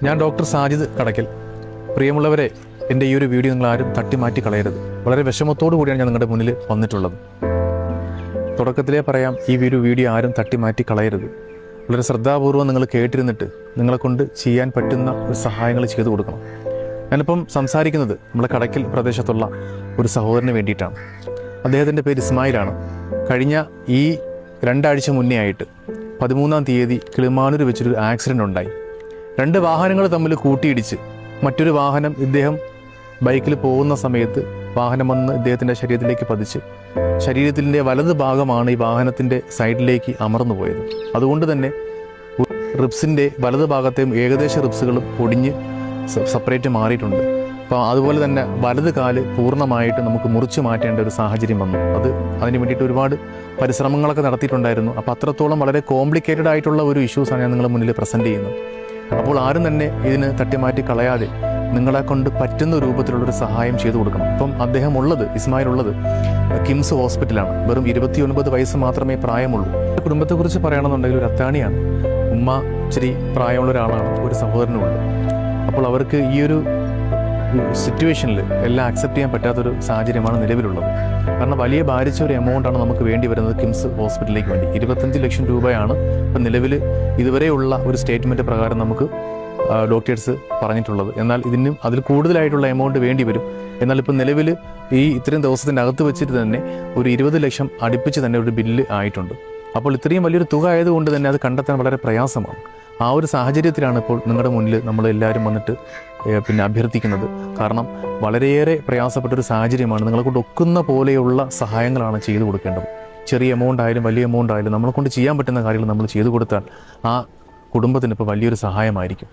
ഞാൻ ഡോക്ടർ സാജിദ് കടയ്ക്കൽ. പ്രിയമുള്ളവരെ, എൻ്റെ ഈ ഒരു വീഡിയോ നിങ്ങൾ ആരും തട്ടിമാറ്റി കളയരുത്. വളരെ വിഷമത്തോടു കൂടിയാണ് ഞാൻ നിങ്ങളുടെ മുന്നിൽ വന്നിട്ടുള്ളത്. തുടക്കത്തിലേ പറയാം, ഈ വീഡിയോ ആരും തട്ടിമാറ്റി കളയരുത്. വളരെ ശ്രദ്ധാപൂർവ്വം നിങ്ങൾ കേട്ടിരുന്നിട്ട് നിങ്ങളെ കൊണ്ട് ചെയ്യാൻ പറ്റുന്ന ഒരു സഹായങ്ങൾ ചെയ്തു കൊടുക്കണം. ഞാനിപ്പം സംസാരിക്കുന്നത് നമ്മുടെ കടയ്ക്കൽ പ്രദേശത്തുള്ള ഒരു സഹോദരന് വേണ്ടിയിട്ടാണ്. അദ്ദേഹത്തിൻ്റെ പേര് ഇസ്മായിലാണ്. കഴിഞ്ഞ ഈ 2 ആഴ്ച മുന്നേ ആയിട്ട് 13-ാം തീയതി കിളിമാനൂർ വെച്ചൊരു ആക്സിഡൻ്റ് ഉണ്ടായി. 2 വാഹനങ്ങൾ തമ്മിൽ കൂട്ടിയിടിച്ച് മറ്റൊരു വാഹനം ഇദ്ദേഹം ബൈക്കിൽ പോകുന്ന സമയത്ത് വാഹനം വന്ന് ഇദ്ദേഹത്തിൻ്റെ ശരീരത്തിലേക്ക് പതിച്ച് ശരീരത്തിൻ്റെ വലത് ഭാഗമാണ് ഈ വാഹനത്തിൻ്റെ സൈഡിലേക്ക് അമർന്നു പോയത്. അതുകൊണ്ട് തന്നെ റിബ്സിൻ്റെ വലത് ഭാഗത്തെയും ഏകദേശ റിബ്സുകളും ഒടിഞ്ഞ് സെപ്പറേറ്റ് മാറിയിട്ടുണ്ട്. അപ്പോൾ അതുപോലെ തന്നെ വലത് കാല് പൂർണ്ണമായിട്ട് നമുക്ക് മുറിച്ച് മാറ്റേണ്ട ഒരു സാഹചര്യം വന്നു. അതിന് വേണ്ടിയിട്ട് ഒരുപാട് പരിശ്രമങ്ങളൊക്കെ നടത്തിയിട്ടുണ്ടായിരുന്നു. അപ്പോൾ അത്രത്തോളം വളരെ കോംപ്ലിക്കേറ്റഡ് ആയിട്ടുള്ള ഒരു ഇഷ്യൂസാണ് ഞാൻ നിങ്ങളുടെ മുന്നിൽ പ്രസൻറ്റ് ചെയ്യുന്നത്. അപ്പോൾ ആരും തന്നെ ഇതിന് തട്ടിമാറ്റി കളയാതെ നിങ്ങളെ കൊണ്ട് പറ്റുന്ന രൂപത്തിലുള്ളൊരു സഹായം ചെയ്തു കൊടുക്കണം. ഇപ്പം അദ്ദേഹം ഇസ്മായിൽ ഉള്ളത് കിംസ് ഹോസ്പിറ്റലാണ്. വെറും 29 വയസ്സ് മാത്രമേ പ്രായമുള്ളൂ. കുടുംബത്തെക്കുറിച്ച് പറയുകയാണെന്നുണ്ടെങ്കിൽ ഒരു അത്താണിയാണ്. ഉമ്മ ഇച്ചിരി പ്രായമുള്ള ഒരാളാണ്, ഒരു സഹോദരനുമുണ്ട്. അപ്പോൾ അവർക്ക് ഈ ഒരു സിറ്റുവേഷനിൽ എല്ലാം അക്സെപ്റ്റ് ചെയ്യാൻ പറ്റാത്തൊരു സാഹചര്യമാണ് നിലവിലുള്ളത്. കാരണം വലിയ ഭാരിച്ച ഒരു എമൗണ്ടാണ് നമുക്ക് വേണ്ടി വരുന്നത് കിംസ് ഹോസ്പിറ്റലിലേക്ക് വേണ്ടി. 25 ലക്ഷം രൂപയാണ് ഇപ്പം നിലവിൽ ഇതുവരെയുള്ള ഒരു സ്റ്റേറ്റ്മെൻറ്റ് പ്രകാരം നമുക്ക് ഡോക്ടേഴ്സ് പറഞ്ഞിട്ടുള്ളത്. എന്നാൽ അതിൽ കൂടുതലായിട്ടുള്ള എമൗണ്ട് വേണ്ടി വരും. എന്നാൽ ഇപ്പം നിലവിൽ ഇത്രയും ദിവസത്തിൻ്റെ അകത്ത് വെച്ചിട്ട് തന്നെ ഒരു 20 ലക്ഷം അടുപ്പിച്ച് തന്നെ ഒരു ബില്ല് ആയിട്ടുണ്ട്. അപ്പോൾ ഇത്രയും വലിയൊരു തുക ആയതുകൊണ്ട് തന്നെ അത് കണ്ടെത്താൻ വളരെ പ്രയാസമാണ്. ആ ഒരു സാഹചര്യത്തിലാണ് ഇപ്പോൾ നിങ്ങളുടെ മുന്നിൽ നമ്മളെല്ലാവരും വന്നിട്ട് അഭ്യർത്ഥിക്കുന്നത്. കാരണം വളരെയേറെ പ്രയാസപ്പെട്ടൊരു സാഹചര്യമാണ്. നിങ്ങളെ കൊണ്ട് ഒക്കുന്ന പോലെയുള്ള സഹായങ്ങളാണ് ചെയ്തു കൊടുക്കേണ്ടത്. ചെറിയ എമൗണ്ട് ആയാലും വലിയ എമൗണ്ട് ആയാലും നമ്മളെ കൊണ്ട് ചെയ്യാൻ പറ്റുന്ന കാര്യങ്ങൾ നമ്മൾ ചെയ്തു കൊടുത്താൽ ആ കുടുംബത്തിന് ഇപ്പോൾ വലിയൊരു സഹായമായിരിക്കും.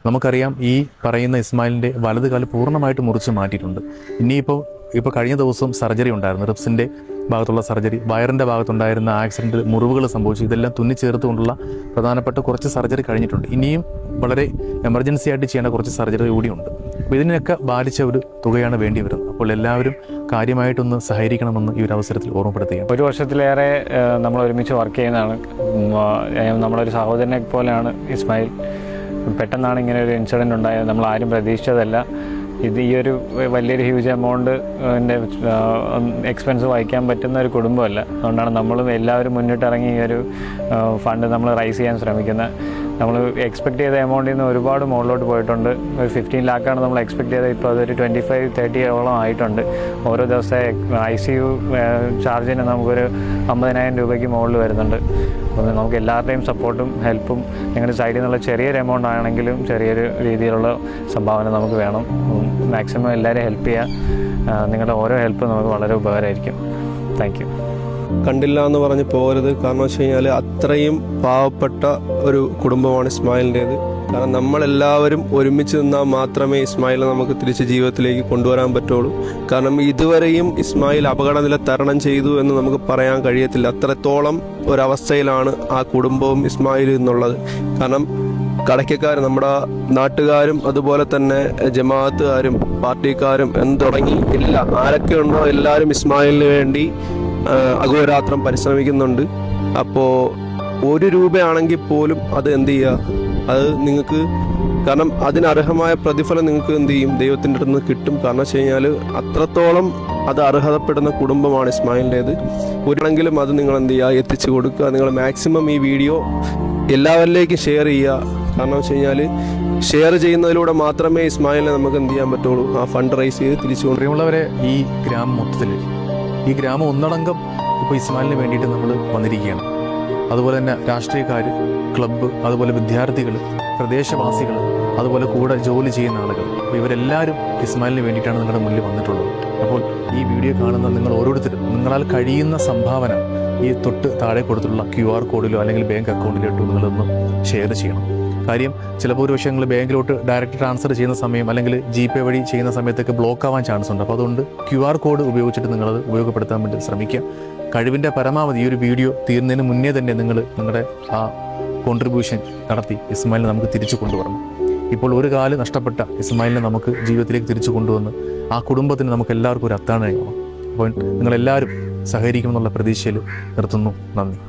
നമുക്കറിയാം, ഈ പറയുന്ന ഇസ്മായിലിൻ്റെ വലത് കാല് പൂർണ്ണമായിട്ട് മുറിച്ച് മാറ്റിയിട്ടുണ്ട്. ഇപ്പോൾ കഴിഞ്ഞ ദിവസം സർജറി ഉണ്ടായിരുന്നു. റിബ്സിൻ്റെ ഭാഗത്തുള്ള സർജറി, വയറിൻ്റെ ഭാഗത്തുണ്ടായിരുന്ന ആക്സിഡൻറ്റ് മുറിവുകൾ സംഭവിച്ചു. ഇതെല്ലാം തുന്നിച്ചേർത്തുകൊണ്ടുള്ള പ്രധാനപ്പെട്ട കുറച്ച് സർജറി കഴിഞ്ഞിട്ടുണ്ട്. ഇനിയും വളരെ എമർജൻസി ആയിട്ട് ചെയ്യേണ്ട കുറച്ച് സർജറി കൂടിയുണ്ട്. അപ്പോൾ ഇതിനൊക്കെ ബാധിച്ച ഒരു തുകയാണ് വേണ്ടി വരുന്നത്. അപ്പോൾ എല്ലാവരും കാര്യമായിട്ടൊന്ന് സഹകരിക്കണമെന്ന് ഈ ഒരു അവസരത്തിൽ ഓർമ്മപ്പെടുത്തുകയാണ്. 1 വർഷത്തിലേറെ നമ്മൾ ഒരുമിച്ച് വർക്ക് ചെയ്യുന്നതാണ്. നമ്മളൊരു സഹോദരനെ പോലെയാണ് ഇസ്മായിൽ. പെട്ടെന്നാണ് ഇങ്ങനെ ഒരു ഇൻസിഡൻറ്റ് ഉണ്ടായത്. നമ്മൾ ആരും പ്രതീക്ഷിച്ചതല്ല. ഈ ഒരു വലിയൊരു ഹ്യൂജ് എമൗണ്ട് എക്സ്പെൻസ് വഹിക്കാൻ പറ്റുന്ന ഒരു കുടുംബമല്ല. അതുകൊണ്ടാണ് നമ്മളും എല്ലാവരും മുന്നിട്ടിറങ്ങി ഈ ഒരു ഫണ്ട് നമ്മൾ റൈസ് ചെയ്യാൻ ശ്രമിക്കുന്നത്. നമ്മൾ എക്സ്പെക്ട് ചെയ്ത എമൗണ്ടിൽ നിന്ന് ഒരുപാട് മുകളിലോട്ട് പോയിട്ടുണ്ട്. ഒരു 15 ലാക്കാണ് നമ്മൾ എക്സ്പെക്ട് ചെയ്തത്. ഇപ്പോൾ അതൊരു 25-30 ആയിട്ടുണ്ട്. ഓരോ ദിവസത്തെ ICU ചാർജിന് നമുക്കൊരു 50,000 രൂപയ്ക്ക് മുകളിൽ വരുന്നുണ്ട്. അപ്പോൾ നമുക്ക് എല്ലാവരുടെയും സപ്പോർട്ടും ഹെൽപ്പും നിങ്ങളുടെ സൈഡിൽ നിന്നുള്ള ചെറിയൊരു എമൗണ്ട് ആണെങ്കിലും ചെറിയൊരു രീതിയിലുള്ള സംഭാവന നമുക്ക് വേണം. മാക്സിമം എല്ലാവരെയും ഹെൽപ്പ് ചെയ്യുക. നിങ്ങളുടെ ഓരോ ഹെൽപ്പും നമുക്ക് വളരെ ഉപകാരമായിരിക്കും. Thank you. കണ്ടില്ല എന്ന് പറഞ്ഞ് പോകരുത്. കാരണം വെച്ച് കഴിഞ്ഞാൽ അത്രയും പാവപ്പെട്ട ഒരു കുടുംബമാണ് ഇസ്മായിലിൻ്റേത്. കാരണം നമ്മളെല്ലാവരും ഒരുമിച്ച് നിന്നാൽ മാത്രമേ ഇസ്മായിലിനെ നമുക്ക് തിരിച്ച് ജീവിതത്തിലേക്ക് കൊണ്ടുവരാൻ പറ്റുള്ളൂ. കാരണം ഇതുവരെയും ഇസ്മായിൽ അപകടനില തരണം ചെയ്തു എന്ന് നമുക്ക് പറയാൻ കഴിയത്തില്ല. അത്രത്തോളം ഒരവസ്ഥയിലാണ് ആ കുടുംബവും ഇസ്മായിൽ എന്നുള്ളത്. കാരണം കടയ്ക്കക്കാർ, നമ്മുടെ നാട്ടുകാരും അതുപോലെ തന്നെ ജമാഅത്തുകാരും പാർട്ടിക്കാരും എന്ന് തുടങ്ങി ആരൊക്കെ ഉണ്ടോ എല്ലാവരും ഇസ്മായിലിന് വേണ്ടി അഹോരാത്രം പരിശ്രമിക്കുന്നുണ്ട്. അപ്പോൾ 1 രൂപയാണെങ്കിൽ പോലും അത് എന്ത് ചെയ്യുക, അത് നിങ്ങൾക്ക്, കാരണം അതിനർഹമായ പ്രതിഫലം നിങ്ങൾക്ക് എന്ത് ചെയ്യും, ദൈവത്തിൻ്റെ അടുത്ത് നിന്ന് കിട്ടും. കാരണം വെച്ച് കഴിഞ്ഞാൽ അത്രത്തോളം അത് അർഹതപ്പെടുന്ന കുടുംബമാണ് ഇസ്മായിലിൻ്റേത്. ഒരാണെങ്കിലും അത് നിങ്ങൾ എന്ത് ചെയ്യുക, എത്തിച്ചു കൊടുക്കുക. നിങ്ങൾ മാക്സിമം ഈ വീഡിയോ എല്ലാവരിലേക്കും ഷെയർ ചെയ്യുക. കാരണം വെച്ച് കഴിഞ്ഞാൽ ഷെയർ ചെയ്യുന്നതിലൂടെ മാത്രമേ ഇസ്മായിലിനെ നമുക്ക് എന്ത് ചെയ്യാൻ പറ്റുള്ളൂ, ആ ഫണ്ട് റൈസ് ചെയ്ത് തിരിച്ചു കൊണ്ടുവരുന്നവരെ. ഈ ഗ്രാമം മൊത്തത്തിൽ, ഈ ഗ്രാമം ഒന്നടങ്കം ഇപ്പോൾ ഇസ്മായിലിന് വേണ്ടിയിട്ട് നമ്മൾ വന്നിരിക്കുകയാണ്. അതുപോലെ തന്നെ രാഷ്ട്രീയക്കാർ, ക്ലബ്ബ്, അതുപോലെ വിദ്യാർത്ഥികൾ, പ്രദേശവാസികൾ, അതുപോലെ കൂടെ ജോലി ചെയ്യുന്ന ആളുകൾ, അപ്പോൾ ഇവരെല്ലാവരും ഇസ്മായിലിന് വേണ്ടിയിട്ടാണ് നിങ്ങളുടെ മുന്നിൽ വന്നിട്ടുള്ളത്. അപ്പോൾ ഈ വീഡിയോ കാണുന്ന നിങ്ങൾ ഓരോരുത്തരും നിങ്ങളാൽ കഴിയുന്ന സംഭാവന ഈ തൊട്ട് താഴെ കൊടുത്തിട്ടുള്ള QR കോഡിലോ അല്ലെങ്കിൽ ബാങ്ക് അക്കൗണ്ടിലോട്ടോ നിങ്ങളൊന്ന് ഷെയർ ചെയ്യണം. കാര്യം ചിലപ്പോൾ ഒരു പക്ഷേ നിങ്ങൾ ബാങ്കിലോട്ട് ഡയറക്റ്റ് ട്രാൻസ്ഫർ ചെയ്യുന്ന സമയം അല്ലെങ്കിൽ GPay വഴി ചെയ്യുന്ന സമയത്തൊക്കെ ബ്ലോക്ക് ആവാൻ ചാൻസ് ഉണ്ട്. അപ്പോൾ അതുകൊണ്ട് QR കോഡ് ഉപയോഗിച്ചിട്ട് നിങ്ങളത് ഉപയോഗപ്പെടുത്താൻ വേണ്ടി ശ്രമിക്കുക. കഴിവിൻ്റെ പരമാവധി ഈ ഒരു വീഡിയോ തീരുന്നതിന് മുന്നേ തന്നെ നിങ്ങളുടെ ആ കോൺട്രിബ്യൂഷൻ നടത്തി ഇസ്മായിലിനെ നമുക്ക് തിരിച്ചു കൊണ്ടുവരണം. ഇപ്പോൾ ഒരു കാല് നഷ്ടപ്പെട്ട ഇസ്മായിലിനെ നമുക്ക് ജീവിതത്തിലേക്ക് തിരിച്ചു കൊണ്ടുവന്ന് ആ കുടുംബത്തിന് നമുക്ക് എല്ലാവർക്കും ഒരു അത്താണിയാവണം. അപ്പോൾ നിങ്ങളെല്ലാവരും സഹകരിക്കുമെന്നുള്ള പ്രതീക്ഷയിൽ നിർത്തുന്നു. നന്ദി.